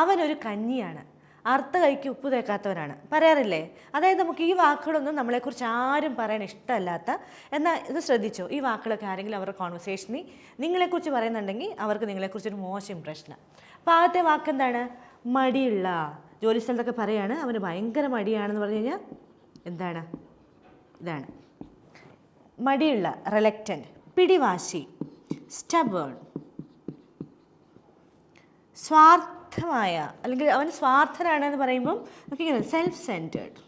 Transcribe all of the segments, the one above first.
അവനൊരു കഞ്ഞിയാണ്, അർത്ഥ കൈക്ക് ഉപ്പ് തേക്കാത്തവനാണ്, പറയാറില്ലേ? അതായത് നമുക്ക് ഈ വാക്കുകളൊന്നും നമ്മളെക്കുറിച്ച് ആരും പറയാൻ ഇഷ്ടമല്ലാത്ത, എന്നാൽ ഇത് ശ്രദ്ധിച്ചോ, ഈ വാക്കുകളൊക്കെ ആരെങ്കിലും അവരുടെ കോൺവെർസേഷനിൽ നിങ്ങളെക്കുറിച്ച് പറയുന്നുണ്ടെങ്കിൽ അവർക്ക് നിങ്ങളെക്കുറിച്ചൊരു മോശം ഇംപ്രഷനാണ്. അപ്പോൾ ആദ്യത്തെ വാക്ക് എന്താണ്? മടിയുള്ള. ജോലി സ്ഥലത്തൊക്കെ പറയാണ് അവന് ഭയങ്കര മടിയാണെന്ന് പറഞ്ഞു കഴിഞ്ഞാൽ എന്താണ്? ഇതാണ് മടിയുള്ള, റിലക്റ്റൻറ്റ്. പിടിവാശി, സ്റ്റബേൺ. സ്വാർത്ഥമായ, അല്ലെങ്കിൽ അവൻ സ്വാർത്ഥനാണെന്ന് പറയുമ്പം നമുക്കിങ്ങനെ സെൽഫ് സെൻറ്റേർഡ്.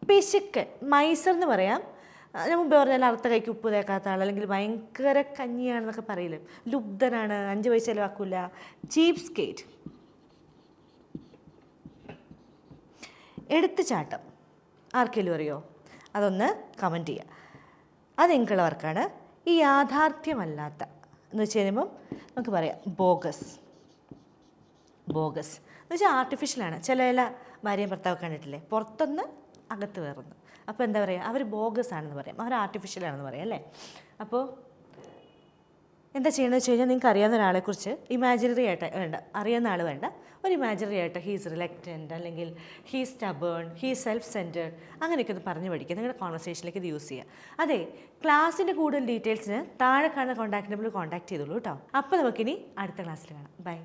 പിശുക്കൻ, മൈസർ എന്ന് പറയാം. ഞാൻ മുമ്പ് പറഞ്ഞാൽ അർത്ഥ കൈക്ക് ഉപ്പ് തേക്കാത്ത ആൾ, അല്ലെങ്കിൽ ഭയങ്കര കഞ്ഞിയാണെന്നൊക്കെ പറയില്ലേ, ലുബ്ധനാണ്, 5 പൈസ ചിലവാക്കില്ല. ചീപ്പ് സ്കേറ്റ്. എടുത്തുചാട്ടം, ആർക്കെങ്കിലും അറിയോ? അതൊന്ന് കമൻറ്റ് ചെയ്യുക. അത് നിങ്ങൾക്കുള്ള വർക്കാണ്. ഈ യാഥാർത്ഥ്യമല്ലാത്ത എന്ന് വെച്ച് കഴിയുമ്പം നമുക്ക് പറയാം ബോഗസ്. ബോഗസ് എന്ന് വെച്ചാൽ ആർട്ടിഫിഷ്യലാണ്. ചില ഭാര്യയും ഭർത്താവ് കണ്ടിട്ടില്ലേ, പുറത്തുനിന്ന് അകത്ത് വേറുന്നു. അപ്പോൾ എന്താ പറയുക, അവർ ബോഗസ് ആണെന്ന് പറയാം, അവർ ആർട്ടിഫിഷ്യലാണെന്ന് പറയാം അല്ലേ. അപ്പോൾ എന്താ ചെയ്യണമെന്ന് വെച്ച് കഴിഞ്ഞാൽ, നിങ്ങൾക്ക് അറിയാവുന്ന ഒരാളെക്കുറിച്ച് ഇമാജിനറി ആയിട്ട് വേണ്ട, അറിയാവുന്ന ആൾ വേണ്ട, ഒരു ഇമാജിനറി ആയിട്ട് ഹീസ് റിലക്റ്റൻറ്റ്, അല്ലെങ്കിൽ he's stubborn, he's self centred, അങ്ങനെയൊക്കെ ഒന്ന് പറഞ്ഞു പഠിക്കുക. നിങ്ങളുടെ കോൺവെർസേഷനിലേക്ക് ഇത് യൂസ് ചെയ്യുക. അതെ, ക്ലാസ്സിൻ്റെ കൂടുതൽ ഡീറ്റെയിൽസിന് താഴെ കാണുന്ന കോൺടാക്ട് നമ്പറിൽ കോൺടാക്ട് ചെയ്തോളൂ കേട്ടോ. അപ്പോൾ നമുക്കിനി അടുത്ത ക്ലാസ്സിൽ കാണാം. ബൈ.